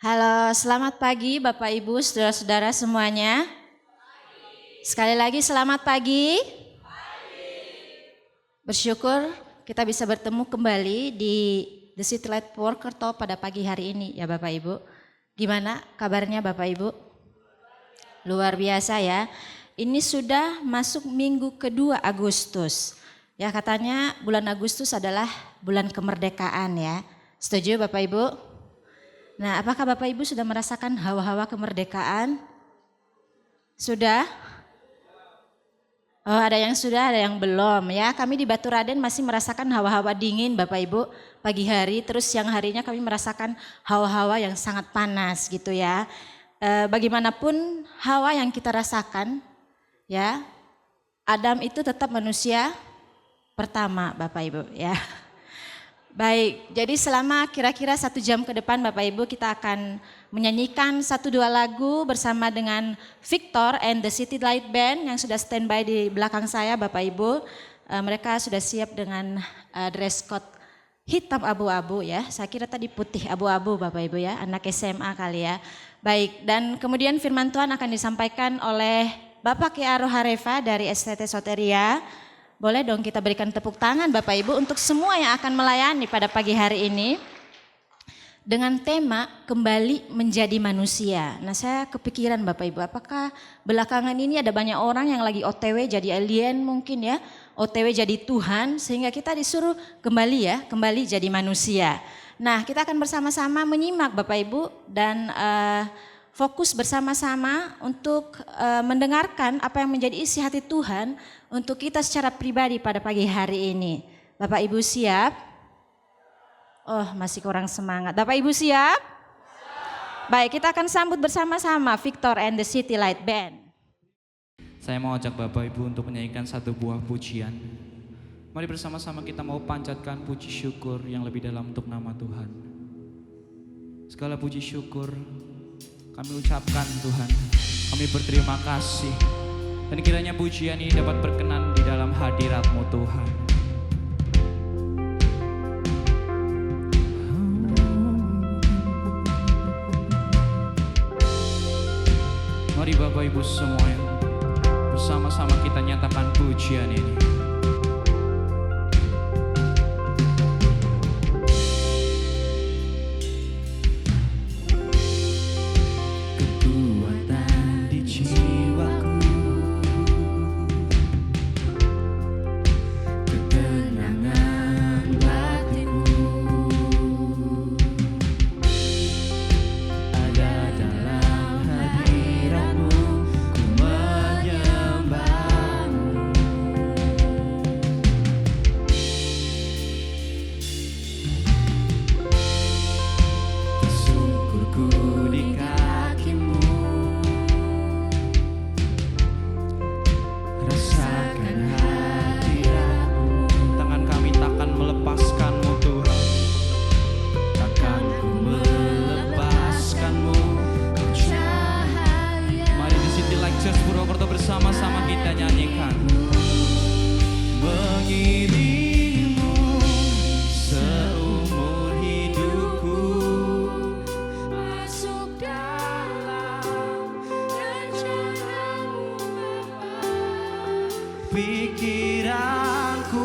Halo, selamat pagi Bapak Ibu, saudara-saudara semuanya. Sekali lagi selamat pagi. Bersyukur kita bisa bertemu kembali di The City Light Purwokerto pada pagi hari ini ya Bapak Ibu. Gimana kabarnya Bapak Ibu? Luar biasa ya. Ini sudah masuk minggu kedua Agustus. Ya katanya bulan Agustus adalah bulan kemerdekaan ya. Setuju Bapak Ibu? Nah, apakah Bapak Ibu sudah merasakan hawa-hawa kemerdekaan? Sudah? Oh, ada yang sudah, ada yang belum ya. Kami di Batu Raden masih merasakan hawa-hawa dingin Bapak Ibu pagi hari. Terus siang harinya kami merasakan hawa-hawa yang sangat panas gitu ya. Bagaimanapun hawa yang kita rasakan ya, Adam itu tetap manusia pertama Bapak Ibu ya. Baik, jadi selama kira-kira 1 jam ke depan Bapak Ibu kita akan menyanyikan 1-2 lagu bersama dengan Victor and the City Light Band yang sudah standby di belakang saya Bapak Ibu. Mereka sudah siap dengan dress code hitam abu-abu ya, saya kira tadi putih abu-abu Bapak Ibu ya, anak SMA kali ya. Baik, dan kemudian firman Tuhan akan disampaikan oleh Bapak Kiaro Hareva dari STT Soteria. Boleh dong kita berikan tepuk tangan Bapak Ibu untuk semua yang akan melayani pada pagi hari ini. Dengan tema kembali menjadi manusia. Nah saya kepikiran Bapak Ibu, apakah belakangan ini ada banyak orang yang lagi OTW jadi alien mungkin ya. OTW jadi Tuhan sehingga kita disuruh kembali ya, kembali jadi manusia. Nah kita akan bersama-sama menyimak Bapak Ibu dan fokus bersama-sama untuk mendengarkan apa yang menjadi isi hati Tuhan untuk kita secara pribadi pada pagi hari ini. Bapak Ibu siap? Oh masih kurang semangat. Bapak Ibu siap? Baik, kita akan sambut bersama-sama Victor and the City Light Band. Saya mau ajak Bapak Ibu untuk menyanyikan satu buah pujian. Mari bersama-sama kita mau panjatkan puji syukur yang lebih dalam untuk nama Tuhan. Segala puji syukur kami ucapkan Tuhan, kami berterima kasih. Dan kiranya pujian ini dapat berkenan di dalam hadirat-Mu Tuhan. Mari Bapak Ibu semuanya, bersama-sama kita nyatakan pujian ini. Pikiranku,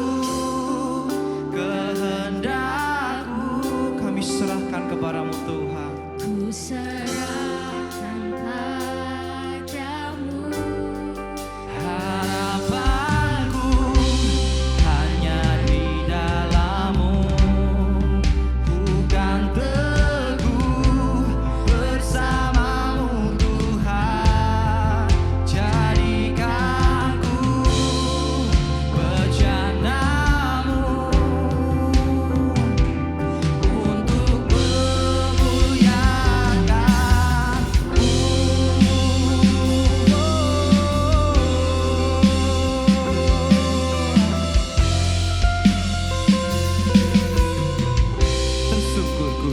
kehendakku, kami serahkan kepadamu Tuhan. Ku serahkan padamu. Harapanku hanya di dalam-Mu. Ku kan teguh bersama-Mu Tuhan. Jadikan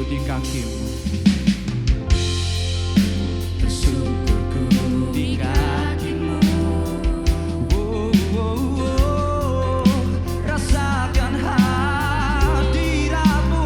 Di kaki-Mu. Tersungkurku di kaki-Mu. Rasakan hadirat-Mu.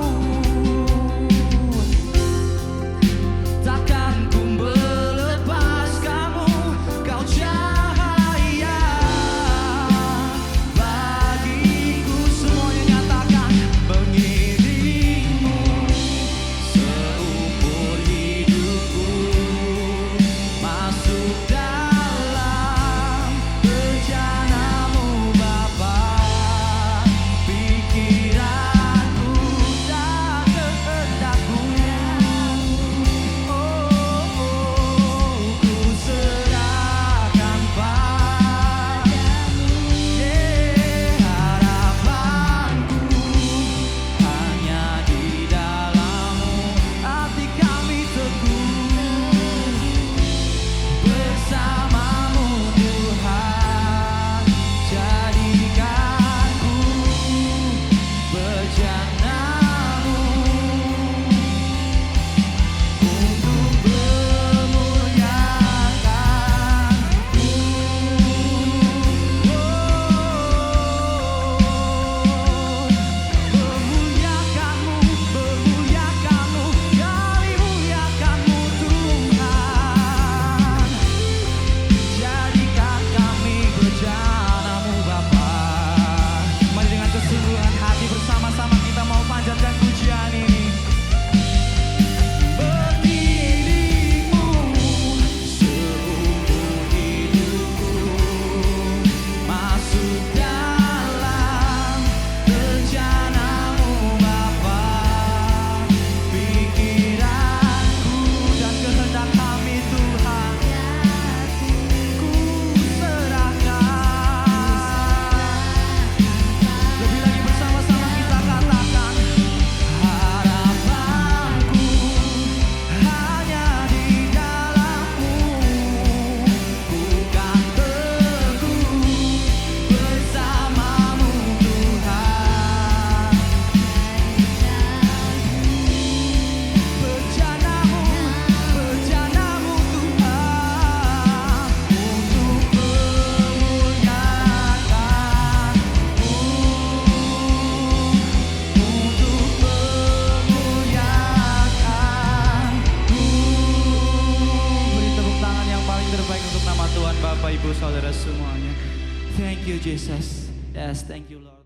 you Jesus. Yes, thank you Lord.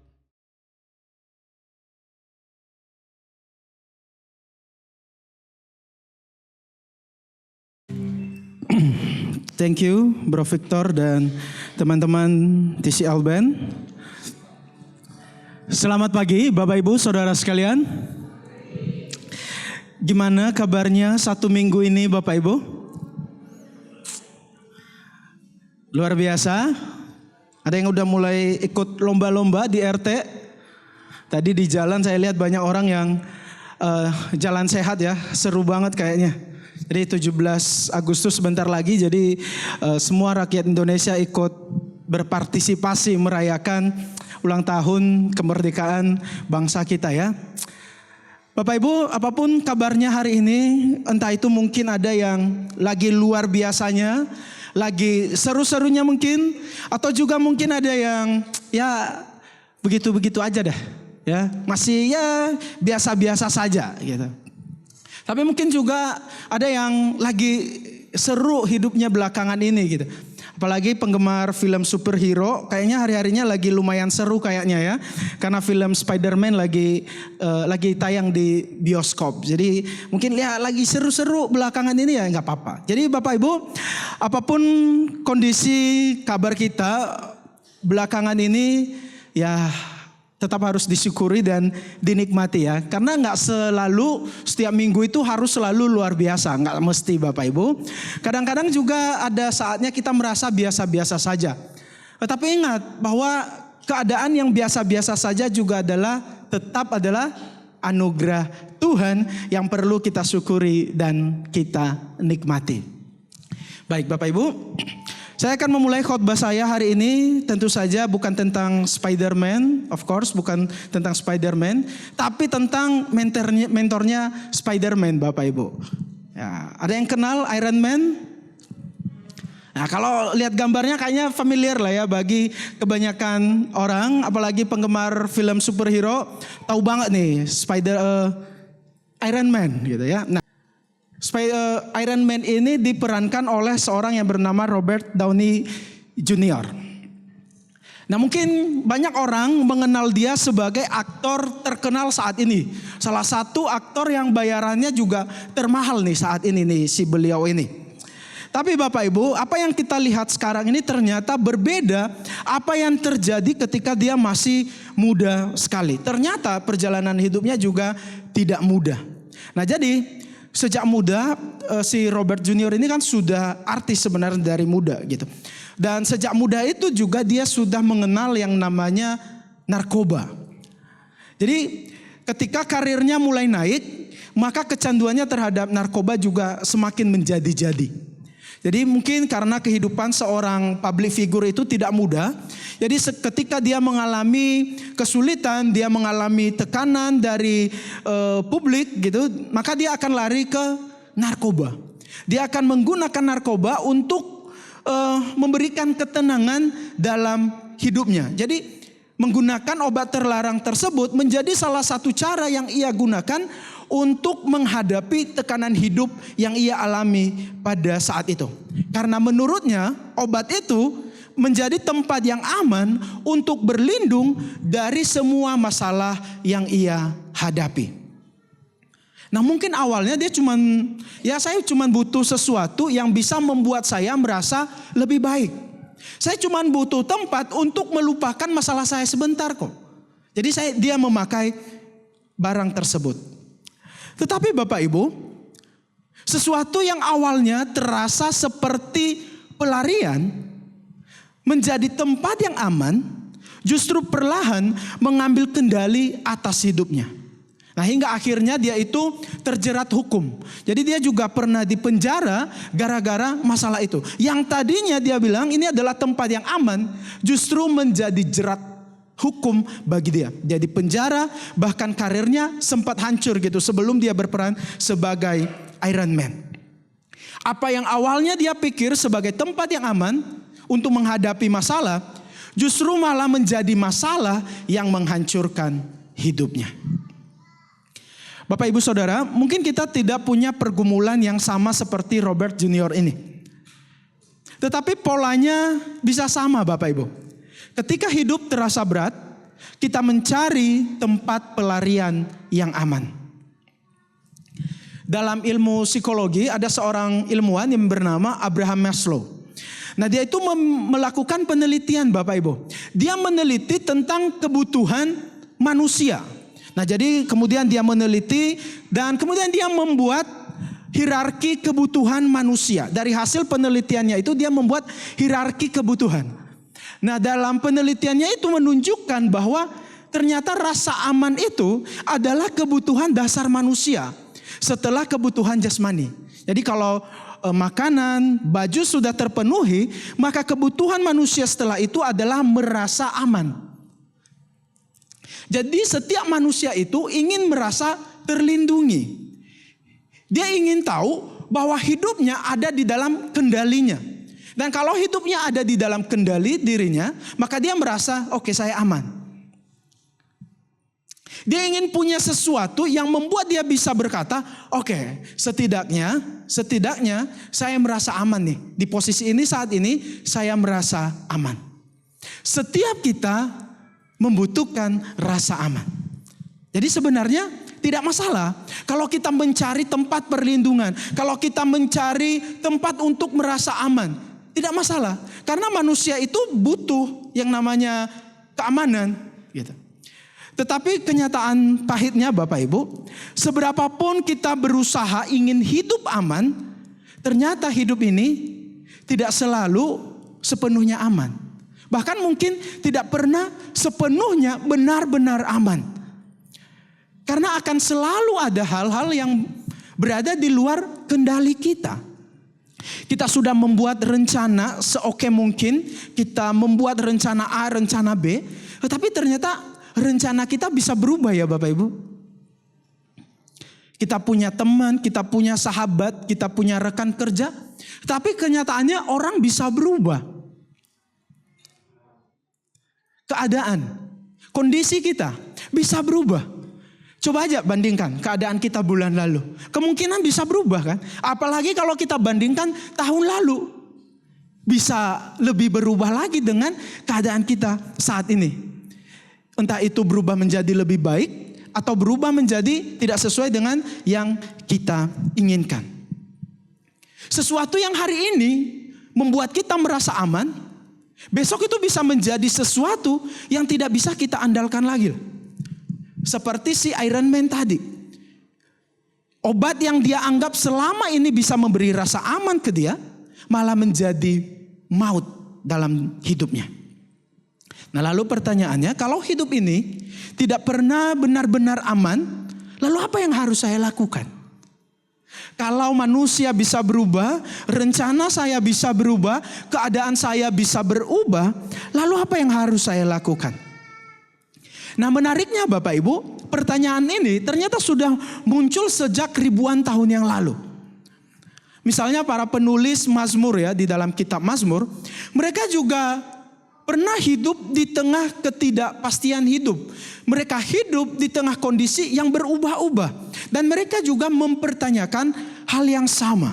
Thank you Bro Victor dan teman-teman TCL Band. Selamat pagi Bapak Ibu Saudara sekalian. Gimana kabarnya satu minggu ini Bapak Ibu? Luar biasa. Ada yang udah mulai ikut lomba-lomba di RT. Tadi di jalan saya lihat banyak orang yang jalan sehat ya. Seru banget kayaknya. Jadi 17 Agustus sebentar lagi, jadi semua rakyat Indonesia ikut berpartisipasi merayakan ulang tahun kemerdekaan bangsa kita ya. Bapak Ibu, apapun kabarnya hari ini, entah itu mungkin ada yang lagi luar biasanya, lagi seru-serunya mungkin, atau juga mungkin ada yang ya begitu-begitu aja dah, ya masih ya biasa-biasa saja gitu. Tapi mungkin juga ada yang lagi seru hidupnya belakangan ini gitu. Apalagi penggemar film superhero, kayaknya hari-harinya lagi lumayan seru kayaknya ya. Karena film Spider-Man lagi tayang di bioskop. Jadi mungkin lihat lagi seru-seru belakangan ini ya nggak apa-apa. Jadi Bapak Ibu, apapun kondisi kabar kita belakangan ini ya tetap harus disyukuri dan dinikmati ya. Karena nggak selalu setiap minggu itu harus selalu luar biasa. Nggak mesti Bapak Ibu. Kadang-kadang juga ada saatnya kita merasa biasa-biasa saja. Tetapi ingat bahwa keadaan yang biasa-biasa saja juga tetap adalah anugerah Tuhan yang perlu kita syukuri dan kita nikmati. Baik Bapak Ibu. Saya akan memulai khotbah saya hari ini tentu saja bukan tentang Spider-Man, of course bukan tentang Spider-Man, tapi tentang mentornya Spider-Man Bapak Ibu. Ya, ada yang kenal Iron Man? Nah kalau lihat gambarnya kayaknya familiar lah ya bagi kebanyakan orang, apalagi penggemar film superhero tahu banget nih Iron Man gitu ya. Nah, Iron Man ini diperankan oleh seorang yang bernama Robert Downey Jr. Nah mungkin banyak orang mengenal dia sebagai aktor terkenal saat ini. Salah satu aktor yang bayarannya juga termahal nih saat ini nih si beliau ini. Tapi Bapak Ibu, apa yang kita lihat sekarang ini ternyata berbeda apa yang terjadi ketika dia masih muda sekali. Ternyata perjalanan hidupnya juga tidak mudah. Nah jadi sejak muda si Robert Junior ini kan sudah artis sebenarnya dari muda gitu. Dan sejak muda itu juga dia sudah mengenal yang namanya narkoba. Jadi ketika karirnya mulai naik, maka kecanduannya terhadap narkoba juga semakin menjadi-jadi. Jadi mungkin karena kehidupan seorang public figure itu tidak mudah. Jadi ketika dia mengalami kesulitan, dia mengalami tekanan dari publik gitu, maka dia akan lari ke narkoba. Dia akan menggunakan narkoba untuk memberikan ketenangan dalam hidupnya. Jadi menggunakan obat terlarang tersebut menjadi salah satu cara yang ia gunakan untuk menghadapi tekanan hidup yang ia alami pada saat itu. Karena menurutnya obat itu menjadi tempat yang aman untuk berlindung dari semua masalah yang ia hadapi. Nah mungkin awalnya dia saya cuman butuh sesuatu yang bisa membuat saya merasa lebih baik. Saya cuman butuh tempat untuk melupakan masalah saya sebentar kok. Jadi dia memakai barang tersebut. Tetapi Bapak Ibu, sesuatu yang awalnya terasa seperti pelarian menjadi tempat yang aman, justru perlahan mengambil kendali atas hidupnya. Nah hingga akhirnya dia itu terjerat hukum. Jadi dia juga pernah dipenjara gara-gara masalah itu. Yang tadinya dia bilang ini adalah tempat yang aman, justru menjadi jerat hukum bagi dia. Dia dipenjara, bahkan karirnya sempat hancur gitu sebelum dia berperan sebagai Iron Man. Apa yang awalnya dia pikir sebagai tempat yang aman untuk menghadapi masalah, justru malah menjadi masalah yang menghancurkan hidupnya. Bapak Ibu Saudara, mungkin kita tidak punya pergumulan yang sama seperti Robert Junior ini. Tetapi polanya bisa sama Bapak Ibu. Ketika hidup terasa berat, kita mencari tempat pelarian yang aman. Dalam ilmu psikologi ada seorang ilmuwan yang bernama Abraham Maslow. Nah, dia itu melakukan penelitian Bapak Ibu. Dia meneliti tentang kebutuhan manusia. Nah, jadi kemudian dia meneliti dan kemudian dia membuat hierarki kebutuhan manusia. Dari hasil penelitiannya itu dia membuat hierarki kebutuhan. Nah, dalam penelitiannya itu menunjukkan bahwa ternyata rasa aman itu adalah kebutuhan dasar manusia setelah kebutuhan jasmani. Jadi kalau makanan, baju sudah terpenuhi, maka kebutuhan manusia setelah itu adalah merasa aman. Jadi setiap manusia itu ingin merasa terlindungi. Dia ingin tahu bahwa hidupnya ada di dalam kendalinya. Dan kalau hidupnya ada di dalam kendali dirinya, maka dia merasa oke, saya aman. Dia ingin punya sesuatu yang membuat dia bisa berkata, oke, setidaknya saya merasa aman nih. Di posisi ini saat ini saya merasa aman. Setiap kita membutuhkan rasa aman. Jadi sebenarnya tidak masalah kalau kita mencari tempat perlindungan, kalau kita mencari tempat untuk merasa aman. Tidak masalah, karena manusia itu butuh yang namanya keamanan, gitu. Tetapi kenyataan pahitnya Bapak Ibu, seberapapun kita berusaha ingin hidup aman, ternyata hidup ini tidak selalu sepenuhnya aman. Bahkan mungkin tidak pernah sepenuhnya benar-benar aman. Karena akan selalu ada hal-hal yang berada di luar kendali kita. Kita sudah membuat rencana seoke mungkin, kita membuat rencana A, rencana B, tetapi ternyata rencana kita bisa berubah ya Bapak Ibu. Kita punya teman, kita punya sahabat, kita punya rekan kerja. Tapi kenyataannya orang bisa berubah. Keadaan, kondisi kita bisa berubah. Coba aja bandingkan keadaan kita bulan lalu. Kemungkinan bisa berubah kan. Apalagi kalau kita bandingkan tahun lalu. Bisa lebih berubah lagi dengan keadaan kita saat ini. Entah itu berubah menjadi lebih baik atau berubah menjadi tidak sesuai dengan yang kita inginkan. Sesuatu yang hari ini membuat kita merasa aman, besok itu bisa menjadi sesuatu yang tidak bisa kita andalkan lagi. Seperti si Iron Man tadi. Obat yang dia anggap selama ini bisa memberi rasa aman ke dia, malah menjadi maut dalam hidupnya. Nah, lalu pertanyaannya, kalau hidup ini tidak pernah benar-benar aman, lalu apa yang harus saya lakukan? Kalau manusia bisa berubah, rencana saya bisa berubah, keadaan saya bisa berubah, lalu apa yang harus saya lakukan? Nah, menariknya Bapak Ibu, pertanyaan ini ternyata sudah muncul sejak ribuan tahun yang lalu. Misalnya para penulis Mazmur ya, di dalam kitab Mazmur, mereka juga pernah hidup di tengah ketidakpastian hidup. Mereka hidup di tengah kondisi yang berubah-ubah. Dan mereka juga mempertanyakan hal yang sama.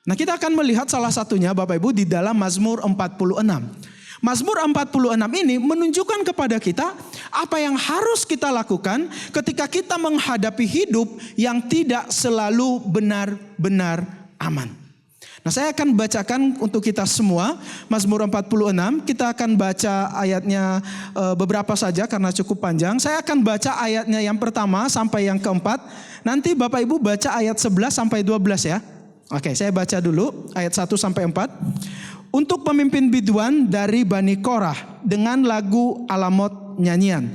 Nah, kita akan melihat salah satunya Bapak Ibu di dalam Mazmur 46. Mazmur 46 ini menunjukkan kepada kita apa yang harus kita lakukan ketika kita menghadapi hidup yang tidak selalu benar-benar aman. Nah, saya akan bacakan untuk kita semua Mazmur 46. Kita akan baca ayatnya beberapa saja karena cukup panjang. Saya akan baca ayatnya yang pertama sampai yang keempat. Nanti Bapak Ibu baca ayat 11 sampai 12 ya. Oke, saya baca dulu ayat 1 sampai 4. Untuk pemimpin biduan dari Bani Korah dengan lagu Alamot nyanyian.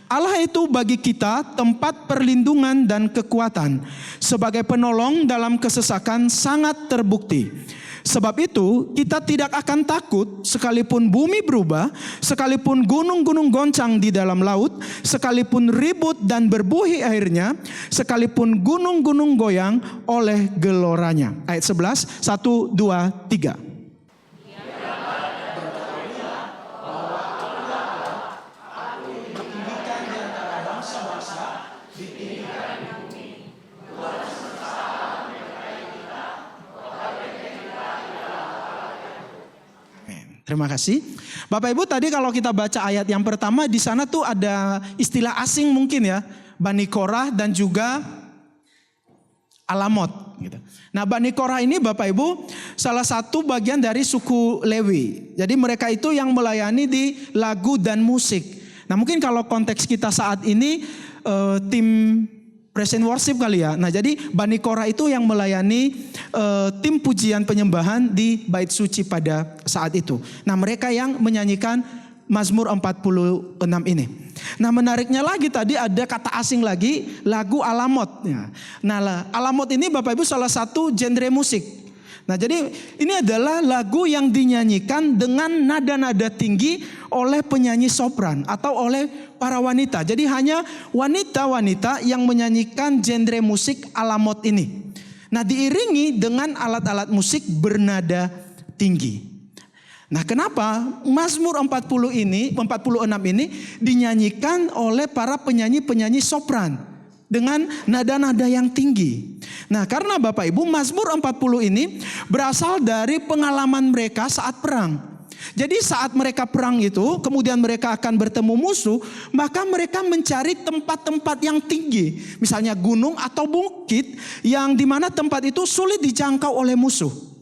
Allah itu bagi kita tempat perlindungan dan kekuatan. Sebagai penolong dalam kesesakan sangat terbukti. Sebab itu kita tidak akan takut sekalipun bumi berubah, sekalipun gunung-gunung goncang di dalam laut, sekalipun ribut dan berbuih airnya, sekalipun gunung-gunung goyang oleh geloranya. Ayat 11, 1, 2, 3. Terima kasih. Bapak Ibu, tadi kalau kita baca ayat yang pertama, di sana tuh ada istilah asing mungkin ya. Bani Korah dan juga Alamot. Gitu. Nah, Bani Korah ini Bapak Ibu salah satu bagian dari suku Lewi. Jadi mereka itu yang melayani di lagu dan musik. Nah, mungkin kalau konteks kita saat ini tim praise and worship kali ya. Nah, jadi Bani Korah itu yang melayani tim pujian penyembahan di bait suci pada saat itu. Nah, mereka yang menyanyikan Mazmur 46 ini. Nah, menariknya lagi tadi ada kata asing lagi, lagu Alamot. Nah, Alamot ini Bapak Ibu salah satu genre musik. Nah, jadi ini adalah lagu yang dinyanyikan dengan nada-nada tinggi oleh penyanyi sopran atau oleh para wanita. Jadi hanya wanita-wanita yang menyanyikan genre musik Alamot ini. Nah, diiringi dengan alat-alat musik bernada tinggi. Nah, kenapa Mazmur 46 ini dinyanyikan oleh para penyanyi-penyanyi sopran dengan nada-nada yang tinggi. Nah, karena Bapak Ibu, Mazmur 40 ini berasal dari pengalaman mereka saat perang. Jadi saat mereka perang itu, kemudian mereka akan bertemu musuh, maka mereka mencari tempat-tempat yang tinggi. Misalnya gunung atau bukit yang dimana tempat itu sulit dijangkau oleh musuh.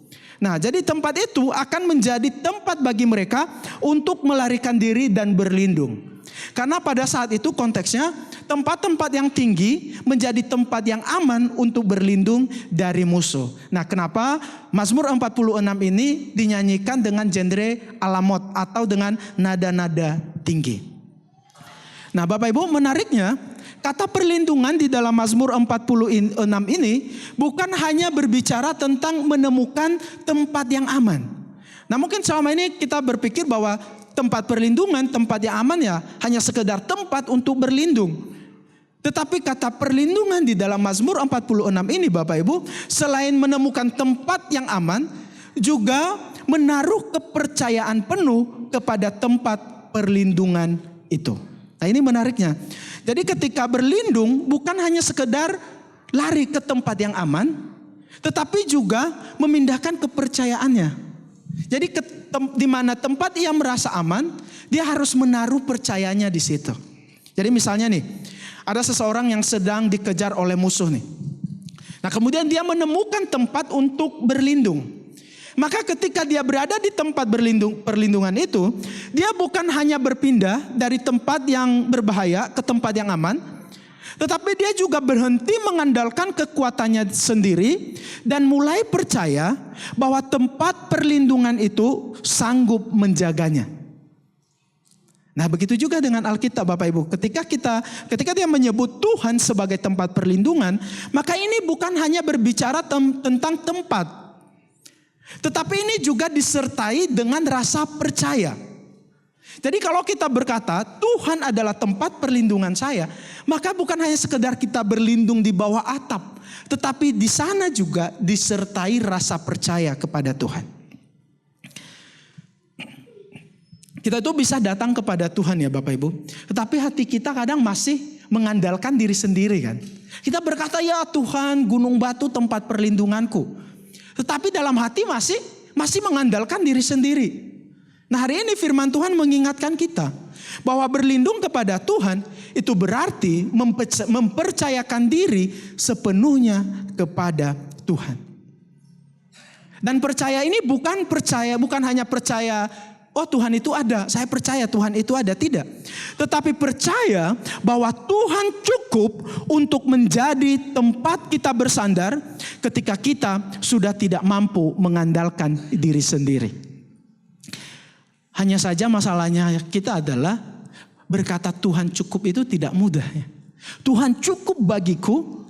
Nah, jadi tempat itu akan menjadi tempat bagi mereka untuk melarikan diri dan berlindung. Karena pada saat itu konteksnya tempat-tempat yang tinggi menjadi tempat yang aman untuk berlindung dari musuh. Nah, kenapa Mazmur 46 ini dinyanyikan dengan genre Alamot atau dengan nada-nada tinggi. Nah, Bapak Ibu, menariknya kata perlindungan di dalam Mazmur 46 ini bukan hanya berbicara tentang menemukan tempat yang aman. Nah, mungkin selama ini kita berpikir bahwa tempat perlindungan, tempat yang aman ya hanya sekedar tempat untuk berlindung. Tetapi kata perlindungan di dalam Mazmur 46 ini Bapak Ibu, selain menemukan tempat yang aman, juga menaruh kepercayaan penuh kepada tempat perlindungan itu. Nah, ini menariknya. Jadi ketika berlindung bukan hanya sekedar lari ke tempat yang aman, tetapi juga memindahkan kepercayaannya. Jadi di mana tempat ia merasa aman, dia harus menaruh percayanya di situ. Jadi misalnya nih, ada seseorang yang sedang dikejar oleh musuh nih. Nah, kemudian dia menemukan tempat untuk berlindung. Maka ketika dia berada di tempat perlindungan itu, dia bukan hanya berpindah dari tempat yang berbahaya ke tempat yang aman, tetapi dia juga berhenti mengandalkan kekuatannya sendiri dan mulai percaya bahwa tempat perlindungan itu sanggup menjaganya. Nah, begitu juga dengan Alkitab Bapak Ibu. Ketika dia menyebut Tuhan sebagai tempat perlindungan, maka ini bukan hanya berbicara tentang tempat, tetapi ini juga disertai dengan rasa percaya. Jadi kalau kita berkata Tuhan adalah tempat perlindungan saya, maka bukan hanya sekedar kita berlindung di bawah atap, tetapi di sana juga disertai rasa percaya kepada Tuhan. Kita itu bisa datang kepada Tuhan ya Bapak Ibu, tetapi hati kita kadang masih mengandalkan diri sendiri kan. Kita berkata ya Tuhan, gunung batu tempat perlindunganku. Tetapi dalam hati masih mengandalkan diri sendiri. Nah, hari ini firman Tuhan mengingatkan kita bahwa berlindung kepada Tuhan itu berarti mempercayakan diri sepenuhnya kepada Tuhan. Dan percaya ini bukan hanya percaya oh Tuhan itu ada, saya percaya Tuhan itu ada, tidak. Tetapi percaya bahwa Tuhan cukup untuk menjadi tempat kita bersandar ketika kita sudah tidak mampu mengandalkan diri sendiri. Hanya saja masalahnya kita adalah berkata Tuhan cukup itu tidak mudah. Tuhan cukup bagiku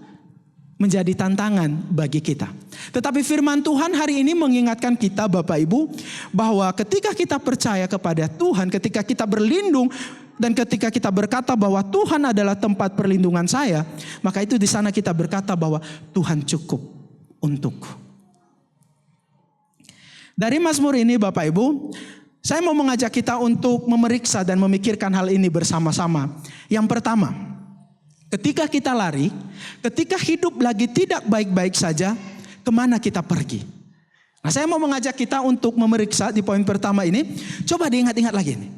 menjadi tantangan bagi kita. Tetapi firman Tuhan hari ini mengingatkan kita Bapak Ibu bahwa ketika kita percaya kepada Tuhan, ketika kita berlindung dan ketika kita berkata bahwa Tuhan adalah tempat perlindungan saya, maka itu di sana kita berkata bahwa Tuhan cukup untukku. Dari Mazmur ini Bapak Ibu, saya mau mengajak kita untuk memeriksa dan memikirkan hal ini bersama-sama. Yang pertama, ketika kita lari, ketika hidup lagi tidak baik-baik saja, kemana kita pergi? Nah, saya mau mengajak kita untuk memeriksa di poin pertama ini. Coba diingat-ingat lagi nih.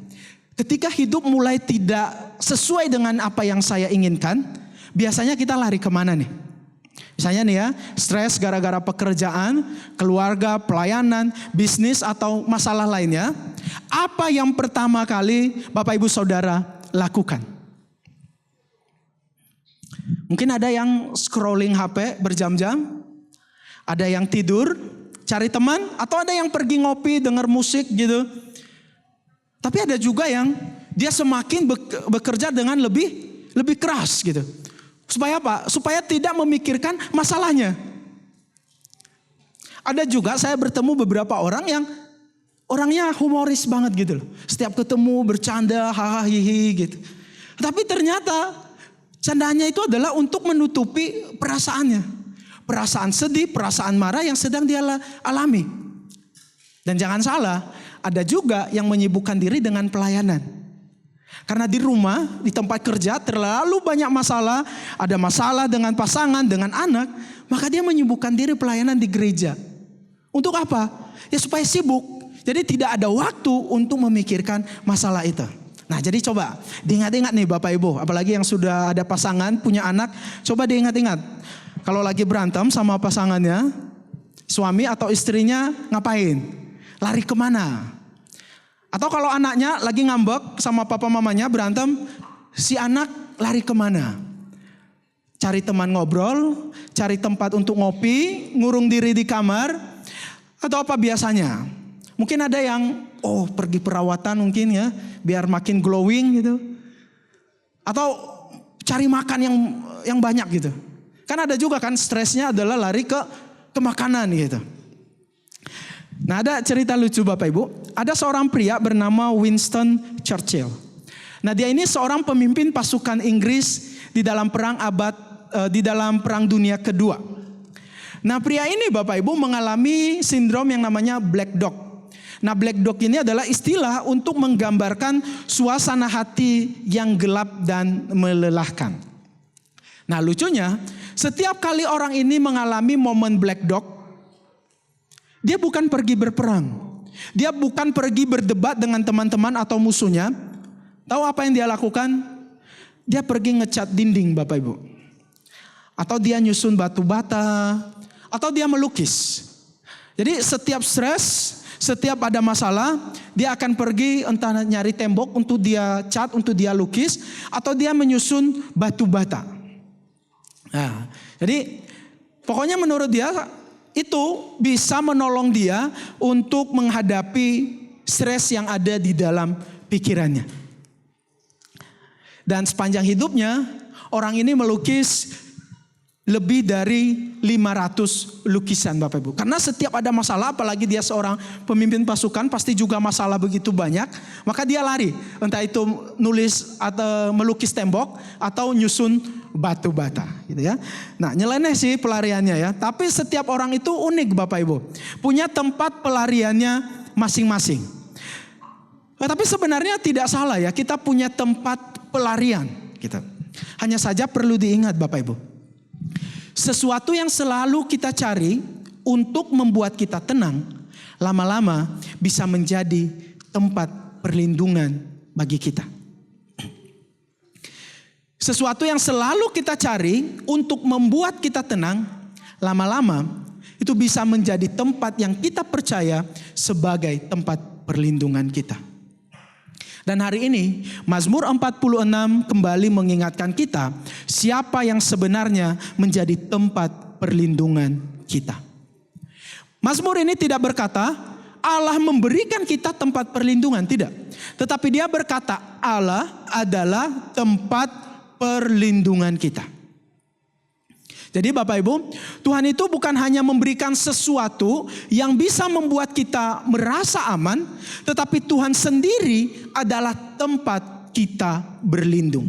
Ketika hidup mulai tidak sesuai dengan apa yang saya inginkan, biasanya kita lari kemana nih? Misalnya nih ya, stres gara-gara pekerjaan, keluarga, pelayanan, bisnis, atau masalah lainnya. Apa yang pertama kali Bapak Ibu Saudara lakukan? Mungkin ada yang scrolling HP berjam-jam, ada yang tidur, cari teman, atau ada yang pergi ngopi, dengar musik gitu. Tapi ada juga yang dia semakin bekerja dengan lebih keras gitu. Supaya apa? Supaya tidak memikirkan masalahnya. Ada juga saya bertemu beberapa orang yang orangnya humoris banget gitu loh. Setiap ketemu bercanda, hahaha gitu. Tapi ternyata candanya itu adalah untuk menutupi perasaannya. Perasaan sedih, perasaan marah yang sedang dia alami. Dan jangan salah, ada juga yang menyibukkan diri dengan pelayanan. Karena di rumah, di tempat kerja terlalu banyak masalah. Ada masalah dengan pasangan, dengan anak. Maka dia menyibukkan diri pelayanan di gereja. Untuk apa? Ya supaya sibuk. Jadi tidak ada waktu untuk memikirkan masalah itu. Nah jadi coba diingat-ingat nih Bapak Ibu. Apalagi yang sudah ada pasangan, punya anak. Coba diingat-ingat. Kalau lagi berantem sama pasangannya, suami atau istrinya ngapain? Lari kemana? Atau kalau anaknya lagi ngambek sama papa mamanya berantem, si anak lari kemana? Cari teman ngobrol, cari tempat untuk ngopi, ngurung diri di kamar, atau apa biasanya? Mungkin ada yang pergi perawatan mungkin ya, biar makin glowing gitu. Atau cari makan yang banyak gitu. Kan ada juga kan stresnya adalah lari ke makanan gitu. Nah ada cerita lucu Bapak Ibu. Ada seorang pria bernama Winston Churchill. Nah dia ini seorang pemimpin pasukan Inggris di dalam perang dunia kedua. Nah pria ini Bapak Ibu mengalami sindrom yang namanya Black Dog. Nah Black Dog ini adalah istilah untuk menggambarkan suasana hati yang gelap dan melelahkan. Nah lucunya setiap kali orang ini mengalami momen Black Dog, dia bukan pergi berperang. Dia bukan pergi berdebat dengan teman-teman atau musuhnya. Tahu apa yang dia lakukan? Dia pergi ngecat dinding Bapak Ibu. Atau dia nyusun batu bata. Atau dia melukis. Jadi setiap stres, setiap ada masalah, dia akan pergi entah nyari tembok untuk dia cat, untuk dia lukis. Atau dia menyusun batu bata. Nah, jadi pokoknya menurut dia itu bisa menolong dia untuk menghadapi stres yang ada di dalam pikirannya. Dan sepanjang hidupnya orang ini melukis lebih dari 500 lukisan Bapak Ibu. Karena setiap ada masalah, apalagi dia seorang pemimpin pasukan, pasti juga masalah begitu banyak. Maka dia lari, entah itu nulis atau melukis tembok atau nyusun batu bata gitu ya. Nah nyeleneh sih pelariannya ya. Tapi setiap orang itu unik Bapak Ibu. Punya tempat pelariannya masing-masing. Nah, tapi sebenarnya tidak salah ya. Kita punya tempat pelarian gitu. Hanya saja perlu diingat Bapak Ibu. Sesuatu yang selalu kita cari untuk membuat kita tenang, lama-lama bisa menjadi tempat perlindungan bagi kita. Sesuatu yang selalu kita cari untuk membuat kita tenang, lama-lama itu bisa menjadi tempat yang kita percaya sebagai tempat perlindungan kita. Dan hari ini Mazmur 46 kembali mengingatkan kita siapa yang sebenarnya menjadi tempat perlindungan kita. Mazmur ini tidak berkata Allah memberikan kita tempat perlindungan, tidak. Tetapi dia berkata Allah adalah tempat perlindungan kita. Jadi Bapak Ibu, Tuhan itu bukan hanya memberikan sesuatu yang bisa membuat kita merasa aman, tetapi Tuhan sendiri adalah tempat kita berlindung.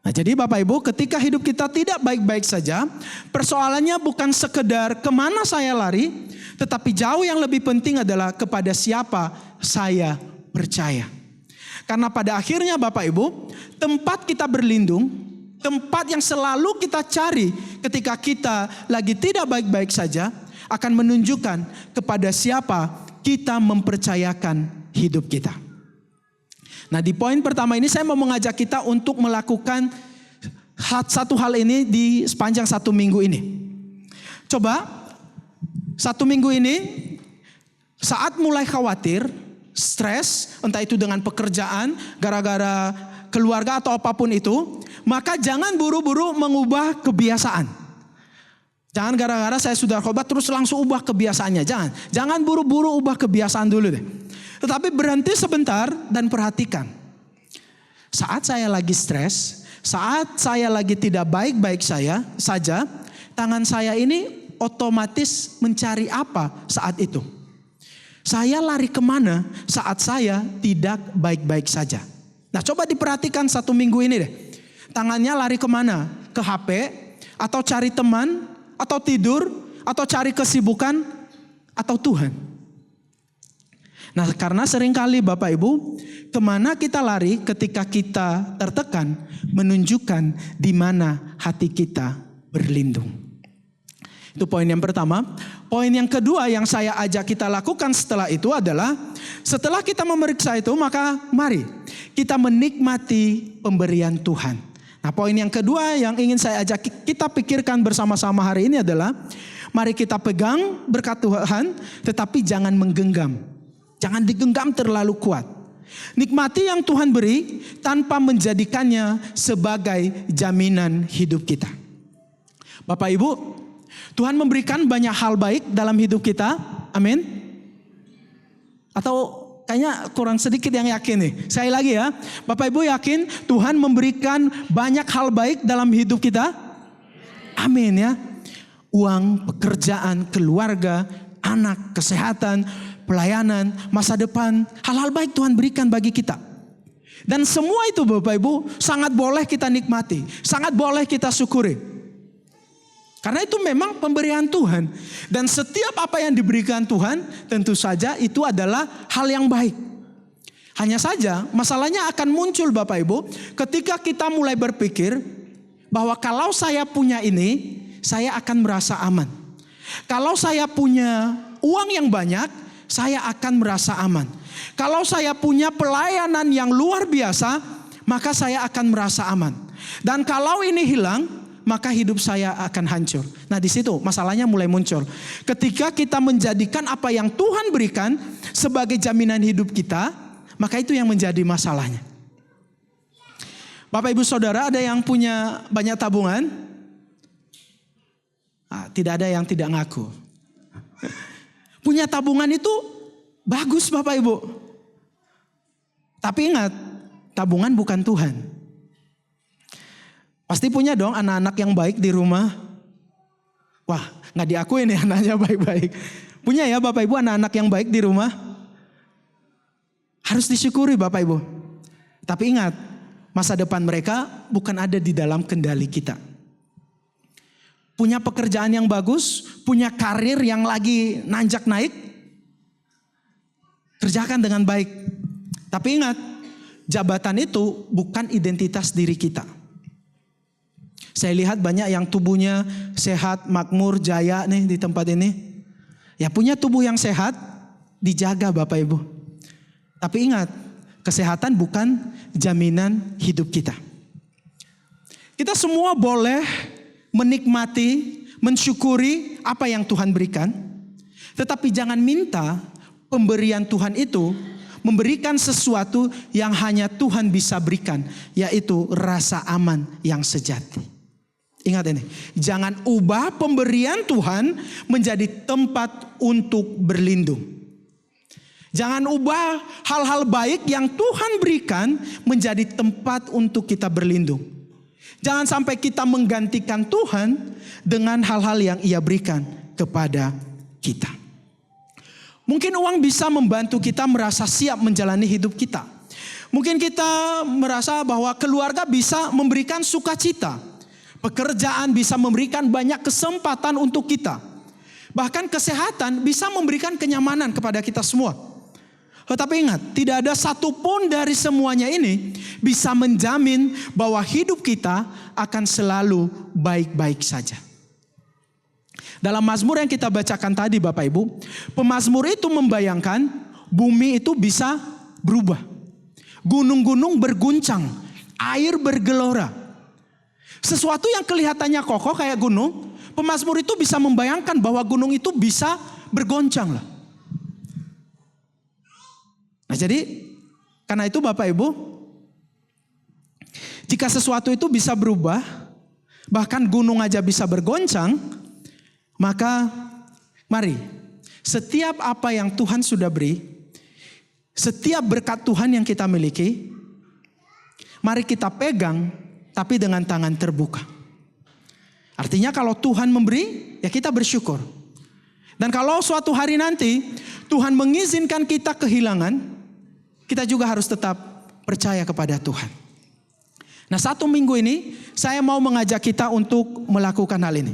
Nah, jadi Bapak Ibu, ketika hidup kita tidak baik-baik saja, persoalannya bukan sekedar kemana saya lari, tetapi jauh yang lebih penting adalah kepada siapa saya percaya. Karena pada akhirnya Bapak Ibu, tempat kita berlindung, tempat yang selalu kita cari ketika kita lagi tidak baik-baik saja akan menunjukkan kepada siapa kita mempercayakan hidup kita. Nah, di poin pertama ini saya mau mengajak kita untuk melakukan satu hal ini di sepanjang 1 minggu ini. Coba 1 minggu ini saat mulai khawatir, stres, entah itu dengan pekerjaan, gara-gara keluarga atau apapun itu, maka jangan buru-buru mengubah kebiasaan. Jangan gara-gara saya sudah khobat terus langsung ubah kebiasaannya. Jangan buru-buru ubah kebiasaan dulu deh. Tetapi berhenti sebentar dan perhatikan. Saat saya lagi stres, saat saya lagi tidak baik-baik saja, tangan saya ini otomatis mencari apa saat itu? Saya lari kemana saat saya tidak baik-baik saja? Nah, coba diperhatikan 1 minggu ini deh. Tangannya lari kemana? Ke HP, atau cari teman, atau tidur, atau cari kesibukan, atau Tuhan? Nah, karena seringkali Bapak Ibu, kemana kita lari ketika kita tertekan menunjukkan di mana hati kita berlindung. Itu poin yang pertama. Poin yang kedua yang saya ajak kita lakukan setelah itu adalah, setelah kita memeriksa itu, maka mari kita menikmati pemberian Tuhan. Nah, poin yang kedua yang ingin saya ajak kita pikirkan bersama-sama hari ini adalah, mari kita pegang berkat Tuhan, tetapi jangan menggenggam. Jangan digenggam terlalu kuat. Nikmati yang Tuhan beri tanpa menjadikannya sebagai jaminan hidup kita. Bapak Ibu, Tuhan memberikan banyak hal baik dalam hidup kita. Amin. Atau kayaknya kurang sedikit yang yakin nih. Saya lagi ya. Bapak Ibu yakin Tuhan memberikan banyak hal baik dalam hidup kita? Amin ya. Uang, pekerjaan, keluarga, anak, kesehatan, pelayanan, masa depan, hal-hal baik Tuhan berikan bagi kita. Dan semua itu Bapak Ibu sangat boleh kita nikmati, sangat boleh kita syukuri. Karena itu memang pemberian Tuhan. Dan setiap apa yang diberikan Tuhan tentu saja itu adalah hal yang baik. Hanya saja masalahnya akan muncul Bapak Ibu ketika kita mulai berpikir bahwa kalau saya punya ini, saya akan merasa aman. Kalau saya punya uang yang banyak, saya akan merasa aman. Kalau saya punya pelayanan yang luar biasa, maka saya akan merasa aman. Dan kalau ini hilang, maka hidup saya akan hancur. Nah, di situ masalahnya mulai muncul. Ketika kita menjadikan apa yang Tuhan berikan sebagai jaminan hidup kita, maka itu yang menjadi masalahnya. Bapak Ibu Saudara, ada yang punya banyak tabungan? Tidak ada yang tidak ngaku. Punya tabungan itu bagus Bapak Ibu. Tapi ingat, tabungan bukan Tuhan. Pasti punya dong anak-anak yang baik di rumah. Wah, gak diakui nih anaknya baik-baik. Punya ya Bapak Ibu anak-anak yang baik di rumah? Harus disyukuri Bapak Ibu. Tapi ingat, masa depan mereka bukan ada di dalam kendali kita. Punya pekerjaan yang bagus, punya karir yang lagi nanjak naik, kerjakan dengan baik. Tapi ingat, jabatan itu bukan identitas diri kita. Saya lihat banyak yang tubuhnya sehat, makmur, jaya nih di tempat ini. Ya punya tubuh yang sehat, dijaga Bapak Ibu. Tapi ingat, kesehatan bukan jaminan hidup kita. Kita semua boleh menikmati, mensyukuri apa yang Tuhan berikan. Tetapi jangan minta pemberian Tuhan itu memberikan sesuatu yang hanya Tuhan bisa berikan, yaitu rasa aman yang sejati. Ingat ini, jangan ubah pemberian Tuhan menjadi tempat untuk berlindung. Jangan ubah hal-hal baik yang Tuhan berikan menjadi tempat untuk kita berlindung. Jangan sampai kita menggantikan Tuhan dengan hal-hal yang Ia berikan kepada kita. Mungkin uang bisa membantu kita merasa siap menjalani hidup kita. Mungkin kita merasa bahwa keluarga bisa memberikan sukacita. Pekerjaan bisa memberikan banyak kesempatan untuk kita. Bahkan kesehatan bisa memberikan kenyamanan kepada kita semua. Tetapi ingat, tidak ada satupun dari semuanya ini bisa menjamin bahwa hidup kita akan selalu baik-baik saja. Dalam Mazmur yang kita bacakan tadi Bapak Ibu, pemazmur itu membayangkan bumi itu bisa berubah. Gunung-gunung berguncang, air bergelora. Sesuatu yang kelihatannya kokoh kayak gunung, pemazmur itu bisa membayangkan bahwa gunung itu bisa bergoncang lah. Nah jadi karena itu Bapak Ibu, jika sesuatu itu bisa berubah, bahkan gunung aja bisa bergoncang, maka mari setiap apa yang Tuhan sudah beri, setiap berkat Tuhan yang kita miliki, mari kita pegang tapi dengan tangan terbuka. Artinya kalau Tuhan memberi, ya kita bersyukur. Dan kalau suatu hari nanti Tuhan mengizinkan kita kehilangan, kita juga harus tetap percaya kepada Tuhan. Nah 1 minggu ini saya mau mengajak kita untuk melakukan hal ini.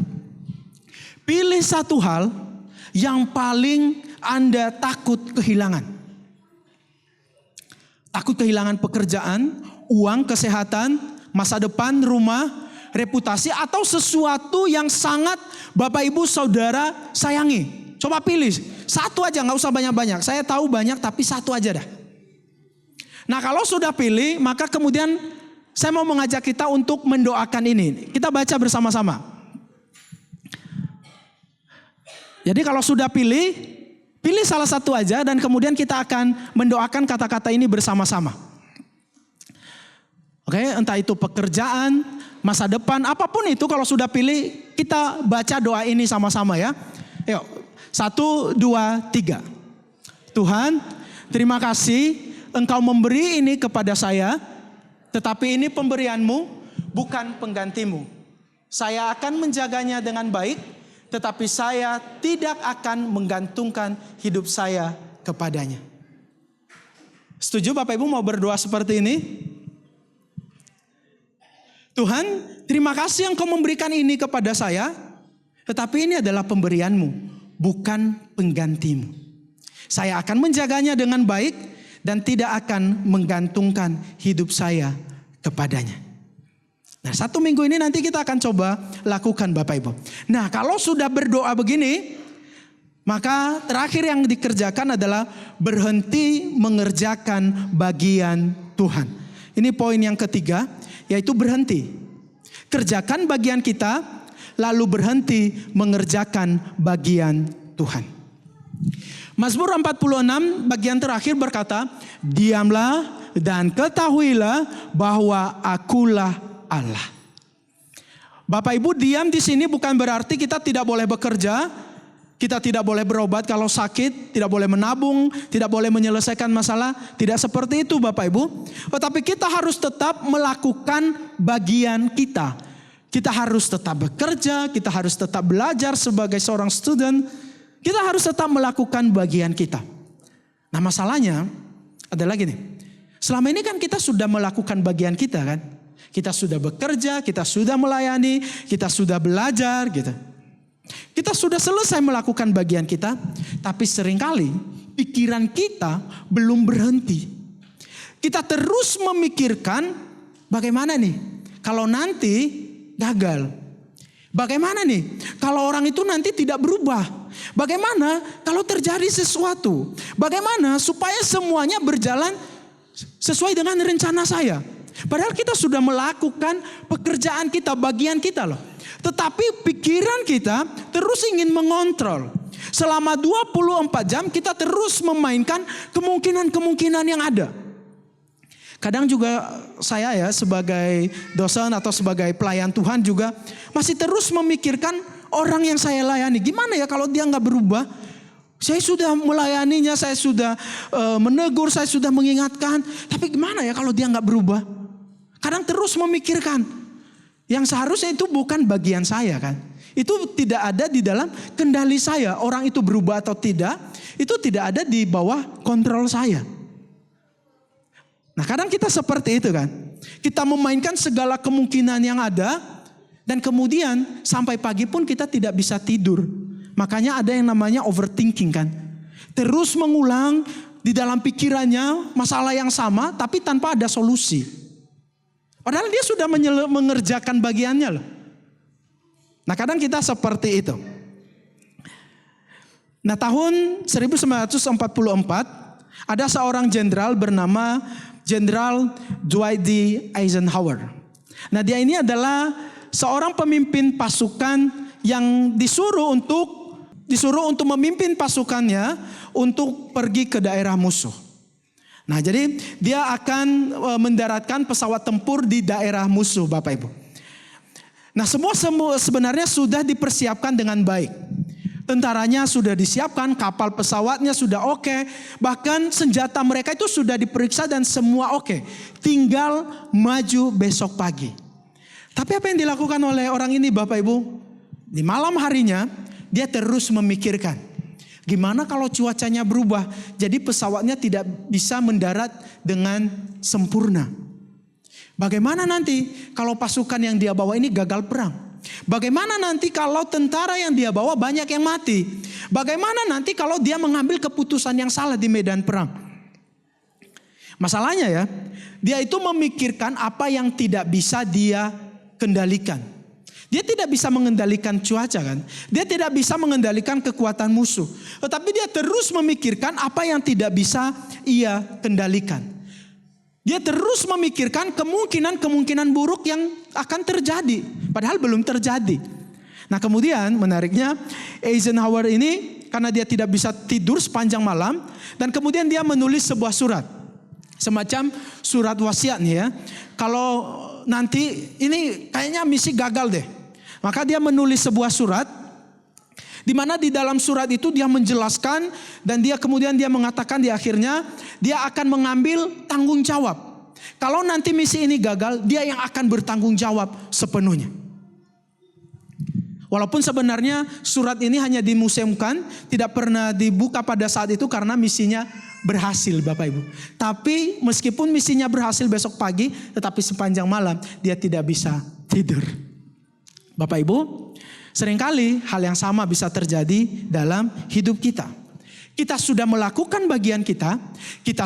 Pilih satu hal yang paling Anda takut kehilangan. Takut kehilangan pekerjaan, uang, kesehatan, masa depan, rumah, reputasi, atau sesuatu yang sangat Bapak Ibu Saudara sayangi. Coba pilih satu aja, gak usah banyak-banyak. Saya tahu banyak tapi satu aja dah. Nah kalau sudah pilih, maka kemudian saya mau mengajak kita untuk mendoakan ini. Kita baca bersama-sama. Jadi kalau sudah pilih salah satu aja dan kemudian kita akan mendoakan kata-kata ini bersama-sama. Oke, entah itu pekerjaan, masa depan, apapun itu kalau sudah pilih, kita baca doa ini sama-sama ya. Yuk, 1, 2, 3. Tuhan, terima kasih Engkau memberi ini kepada saya, tetapi ini pemberian-Mu, bukan pengganti-Mu. Saya akan menjaganya dengan baik, tetapi saya tidak akan menggantungkan hidup saya kepadanya. Setuju Bapak Ibu mau berdoa seperti ini? Tuhan, terima kasih Engkau memberikan ini kepada saya, tetapi ini adalah pemberian-Mu, bukan pengganti-Mu. Saya akan menjaganya dengan baik, dan tidak akan menggantungkan hidup saya kepadanya. Nah 1 minggu ini nanti kita akan coba lakukan Bapak Ibu. Nah kalau sudah berdoa begini, maka terakhir yang dikerjakan adalah berhenti mengerjakan bagian Tuhan. Ini poin yang ketiga, yaitu berhenti. Kerjakan bagian kita, lalu berhenti mengerjakan bagian Tuhan. Mazmur 46 bagian terakhir berkata, diamlah dan ketahuilah bahwa akulah Allah. Bapak Ibu, diam di sini bukan berarti kita tidak boleh bekerja, kita tidak boleh berobat kalau sakit, tidak boleh menabung, tidak boleh menyelesaikan masalah, tidak seperti itu Bapak Ibu. Tetapi kita harus tetap melakukan bagian kita. Kita harus tetap bekerja, kita harus tetap belajar sebagai seorang student. Kita harus tetap melakukan bagian kita. Nah masalahnya adalah gini. Selama ini kan kita sudah melakukan bagian kita kan. Kita sudah bekerja, kita sudah melayani, kita sudah belajar gitu. Kita sudah selesai melakukan bagian kita. Tapi seringkali pikiran kita belum berhenti. Kita terus memikirkan bagaimana nih kalau nanti gagal. Bagaimana nih kalau orang itu nanti tidak berubah. Bagaimana kalau terjadi sesuatu? Bagaimana supaya semuanya berjalan sesuai dengan rencana saya? Padahal kita sudah melakukan pekerjaan kita, bagian kita loh. Tetapi pikiran kita terus ingin mengontrol. Selama 24 jam kita terus memainkan kemungkinan-kemungkinan yang ada. Kadang juga saya ya sebagai dosen atau sebagai pelayan Tuhan juga masih terus memikirkan orang yang saya layani. Gimana ya kalau dia gak berubah? Saya sudah melayaninya, saya sudah menegur, saya sudah mengingatkan. Tapi gimana ya kalau dia gak berubah? Kadang terus memikirkan. Yang seharusnya itu bukan bagian saya kan. Itu tidak ada di dalam kendali saya. Orang itu berubah atau tidak, itu tidak ada di bawah kontrol saya. Nah kadang kita seperti itu kan. Kita memainkan segala kemungkinan yang ada. Dan kemudian sampai pagi pun kita tidak bisa tidur. Makanya ada yang namanya overthinking kan. Terus mengulang di dalam pikirannya masalah yang sama tapi tanpa ada solusi. Padahal dia sudah mengerjakan bagiannya loh. Nah kadang kita seperti itu. Nah, tahun 1944 ada seorang jenderal bernama Jenderal Dwight D. Eisenhower. Nah, dia ini adalah seorang pemimpin pasukan yang disuruh untuk memimpin pasukannya untuk pergi ke daerah musuh. Nah, jadi dia akan mendaratkan pesawat tempur di daerah musuh, Bapak Ibu. Nah, semua sebenarnya sudah dipersiapkan dengan baik. Tentaranya sudah disiapkan, kapal pesawatnya sudah oke, bahkan senjata mereka itu sudah diperiksa dan semua oke. Tinggal maju besok pagi. Tapi apa yang dilakukan oleh orang ini, Bapak Ibu? Di malam harinya dia terus memikirkan, gimana kalau cuacanya berubah, jadi pesawatnya tidak bisa mendarat dengan sempurna. Bagaimana nanti kalau pasukan yang dia bawa ini gagal perang? Bagaimana nanti kalau tentara yang dia bawa banyak yang mati? Bagaimana nanti kalau dia mengambil keputusan yang salah di medan perang? Masalahnya ya, dia itu memikirkan apa yang tidak bisa dia kendalikan. Dia tidak bisa mengendalikan cuaca kan? Dia tidak bisa mengendalikan kekuatan musuh. Tetapi dia terus memikirkan apa yang tidak bisa ia kendalikan. Dia terus memikirkan kemungkinan buruk yang akan terjadi. Padahal belum terjadi. Nah, kemudian menariknya Eisenhower ini karena dia tidak bisa tidur sepanjang malam. Dan kemudian dia menulis sebuah surat. Semacam surat wasiat nih ya. Kalau nanti ini kayaknya misi gagal deh. Maka dia menulis sebuah surat. Di mana di dalam surat itu dia menjelaskan dan dia mengatakan di akhirnya dia akan mengambil tanggung jawab. Kalau nanti misi ini gagal, dia yang akan bertanggung jawab sepenuhnya. Walaupun sebenarnya surat ini hanya dimuseumkan, tidak pernah dibuka pada saat itu karena misinya berhasil, Bapak Ibu. Tapi meskipun misinya berhasil besok pagi, tetapi sepanjang malam dia tidak bisa tidur. Bapak Ibu, seringkali hal yang sama bisa terjadi dalam hidup kita. Kita sudah melakukan bagian kita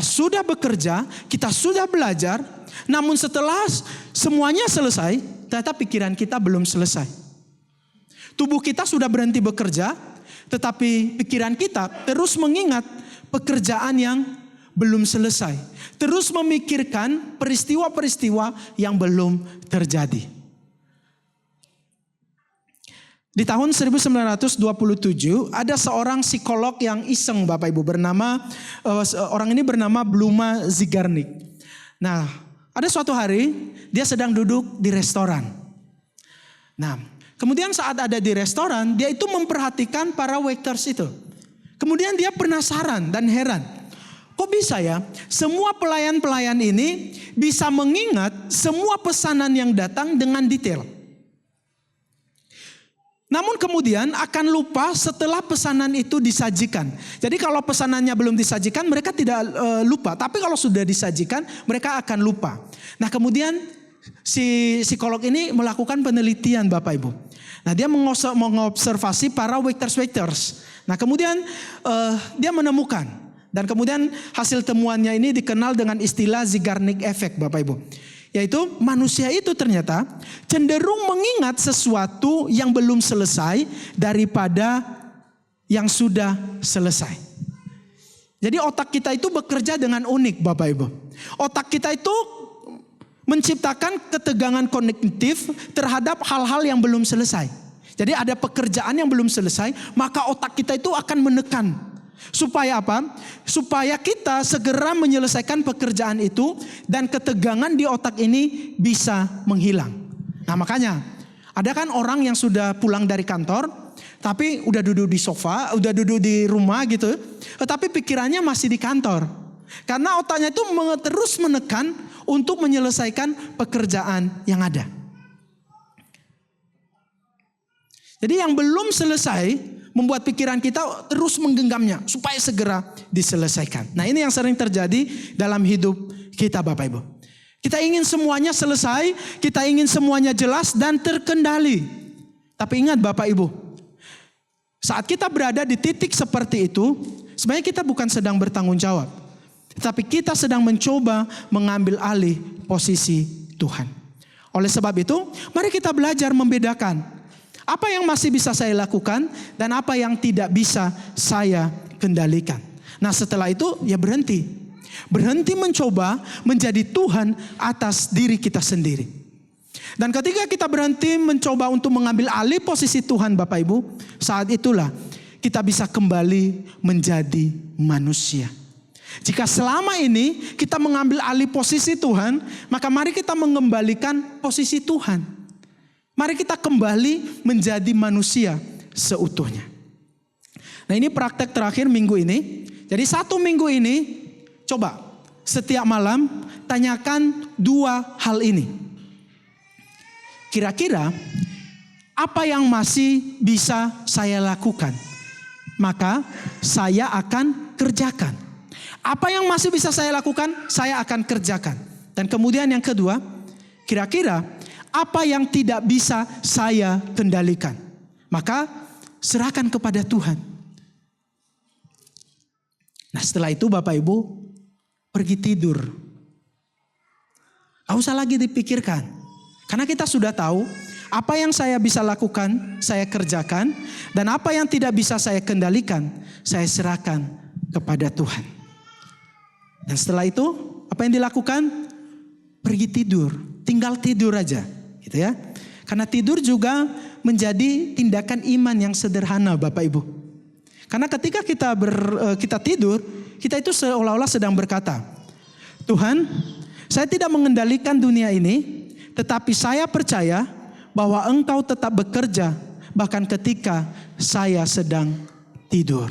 sudah bekerja, kita sudah belajar, namun setelah semuanya selesai, ternyata pikiran kita belum selesai. Tubuh kita sudah berhenti bekerja, tetapi pikiran kita terus mengingat pekerjaan yang belum selesai. Terus memikirkan peristiwa-peristiwa yang belum terjadi. Di tahun 1927 ada seorang psikolog yang iseng, Bapak Ibu, orang ini bernama Bluma Zygarnik. Nah, ada suatu hari dia sedang duduk di restoran. Nah, kemudian saat ada di restoran, dia itu memperhatikan para waiters itu. Kemudian dia penasaran dan heran. Kok bisa ya, semua pelayan-pelayan ini bisa mengingat semua pesanan yang datang dengan detail. Namun kemudian akan lupa setelah pesanan itu disajikan. Jadi kalau pesanannya belum disajikan mereka tidak lupa. Tapi kalau sudah disajikan mereka akan lupa. Nah, kemudian si psikolog ini melakukan penelitian, Bapak Ibu. Nah, dia mengobservasi para waiters. Nah, kemudian dia menemukan. Dan kemudian hasil temuannya ini dikenal dengan istilah Zygarnik Effect, Bapak Ibu. Yaitu manusia itu ternyata cenderung mengingat sesuatu yang belum selesai daripada yang sudah selesai. Jadi otak kita itu bekerja dengan unik, Bapak Ibu. Otak kita itu menciptakan ketegangan kognitif terhadap hal-hal yang belum selesai. Jadi ada pekerjaan yang belum selesai, maka otak kita itu akan menekan. Supaya apa? Supaya kita segera menyelesaikan pekerjaan itu dan ketegangan di otak ini bisa menghilang. Nah, makanya ada kan orang yang sudah pulang dari kantor tapi udah duduk di sofa, udah duduk di rumah gitu, tetapi pikirannya masih di kantor. Karena otaknya itu terus menekan untuk menyelesaikan pekerjaan yang ada. Jadi yang belum selesai membuat pikiran kita terus menggenggamnya supaya segera diselesaikan. Nah, ini yang sering terjadi dalam hidup kita, Bapak Ibu. Kita ingin semuanya selesai, kita ingin semuanya jelas dan terkendali. Tapi ingat Bapak Ibu, saat kita berada di titik seperti itu, sebenarnya kita bukan sedang bertanggung jawab. Tapi kita sedang mencoba mengambil alih posisi Tuhan. Oleh sebab itu, mari kita belajar membedakan Apa yang masih bisa saya lakukan dan apa yang tidak bisa saya kendalikan. Nah setelah itu ya berhenti. Berhenti mencoba menjadi Tuhan atas diri kita sendiri. Dan ketika kita berhenti mencoba untuk mengambil alih posisi Tuhan Bapak Ibu, saat itulah kita bisa kembali menjadi manusia. Jika selama ini kita mengambil alih posisi Tuhan, maka mari kita mengembalikan posisi Tuhan. Mari kita kembali menjadi manusia seutuhnya. Nah ini praktek terakhir minggu ini. Jadi 1 minggu ini coba setiap malam tanyakan 2 hal ini. Kira-kira apa yang masih bisa saya lakukan? Maka saya akan kerjakan. Apa yang masih bisa saya lakukan? Saya akan kerjakan. Dan kemudian yang kedua, kira-kira apa yang tidak bisa saya kendalikan? Maka serahkan kepada Tuhan. Nah setelah itu Bapak Ibu pergi tidur. Gak usah lagi dipikirkan. Karena kita sudah tahu apa yang saya bisa lakukan, saya kerjakan. Dan apa yang tidak bisa saya kendalikan, saya serahkan kepada Tuhan. Dan setelah itu apa yang dilakukan? Pergi tidur, tinggal tidur aja. Gitu ya. Karena tidur juga menjadi tindakan iman yang sederhana Bapak Ibu. Karena ketika kita tidur, kita itu seolah-olah sedang berkata, Tuhan, saya tidak mengendalikan dunia ini, tetapi saya percaya bahwa Engkau tetap bekerja bahkan ketika saya sedang tidur.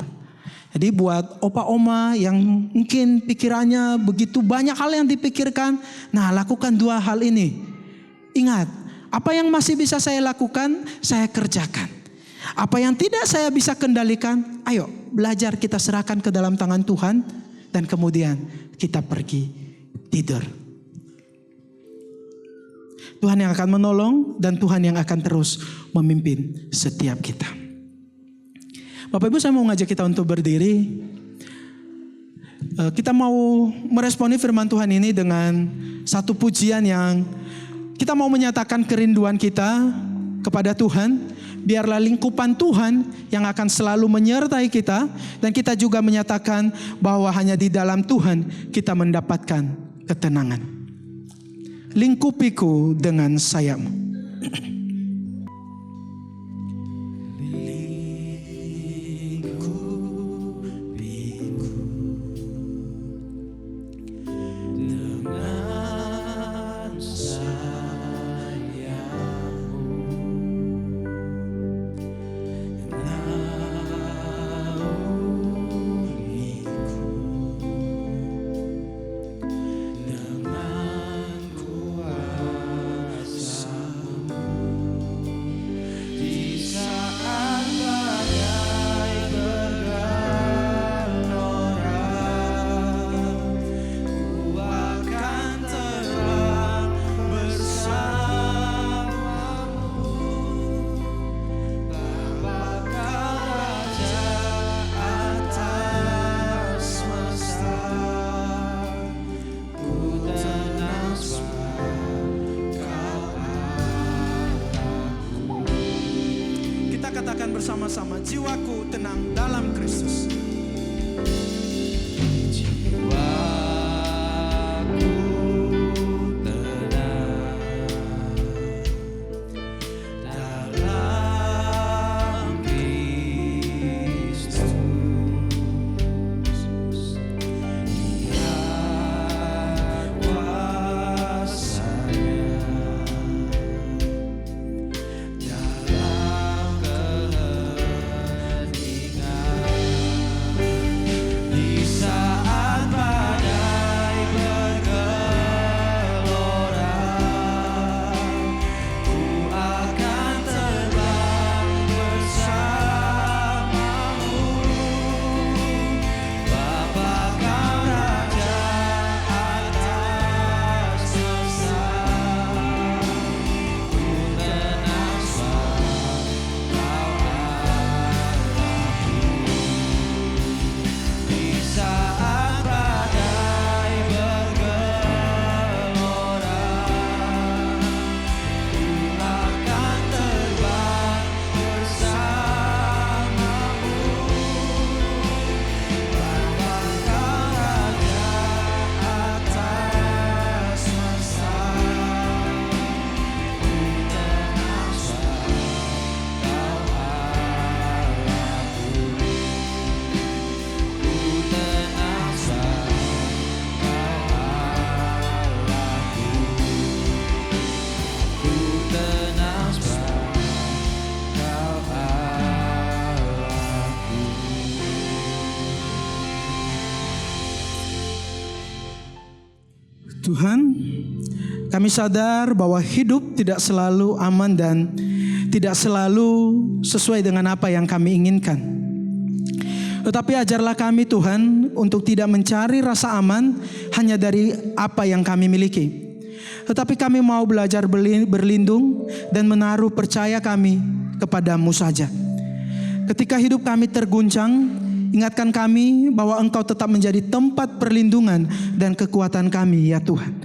Jadi buat opa-oma yang mungkin pikirannya begitu banyak hal yang dipikirkan, nah lakukan 2 hal ini. Ingat, apa yang masih bisa saya lakukan, saya kerjakan. Apa yang tidak saya bisa kendalikan, ayo belajar kita serahkan ke dalam tangan Tuhan. Dan kemudian kita pergi tidur. Tuhan yang akan menolong dan Tuhan yang akan terus memimpin setiap kita. Bapak Ibu saya mau ngajak kita untuk berdiri. Kita mau meresponi firman Tuhan ini dengan satu pujian yang kita mau menyatakan kerinduan kita kepada Tuhan. Biarlah lingkupan Tuhan yang akan selalu menyertai kita. Dan kita juga menyatakan bahwa hanya di dalam Tuhan kita mendapatkan ketenangan. Lingkupiku dengan sayapmu. Katakan bersama-sama, jiwaku tenang dalam Kristus. Di saat Tuhan, kami sadar bahwa hidup tidak selalu aman dan tidak selalu sesuai dengan apa yang kami inginkan. Tetapi ajarlah kami Tuhan untuk tidak mencari rasa aman hanya dari apa yang kami miliki. Tetapi kami mau belajar berlindung dan menaruh percaya kami kepadamu saja. Ketika hidup kami terguncang, ingatkan kami bahwa Engkau tetap menjadi tempat perlindungan dan kekuatan kami ya Tuhan.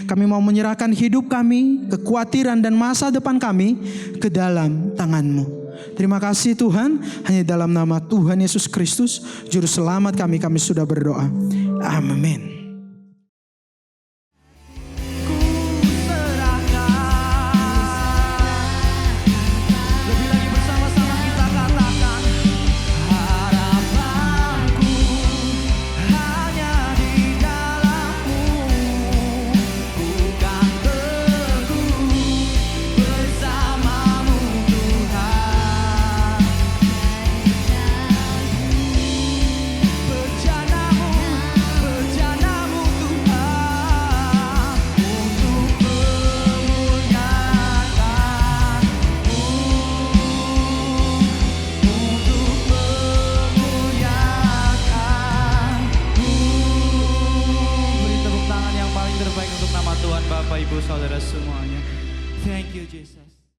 Kami mau menyerahkan hidup kami, kekhawatiran dan masa depan kami ke dalam tangan-Mu. Terima kasih Tuhan, hanya dalam nama Tuhan Yesus Kristus, Juru Selamat kami sudah berdoa. Amin. Lebih lagi bersama-sama kita katakan, harapanku hanya di dalam-Mu, bukan teguh bersama-Mu Tuhan. Berjana-Mu Tuhan, untuk memuliakan-Mu, Beri tepuk tangan yang paling terbaik untuk nama Tuhan, Bapak, Ibu, Saudara semuanya. Thank you Jesus.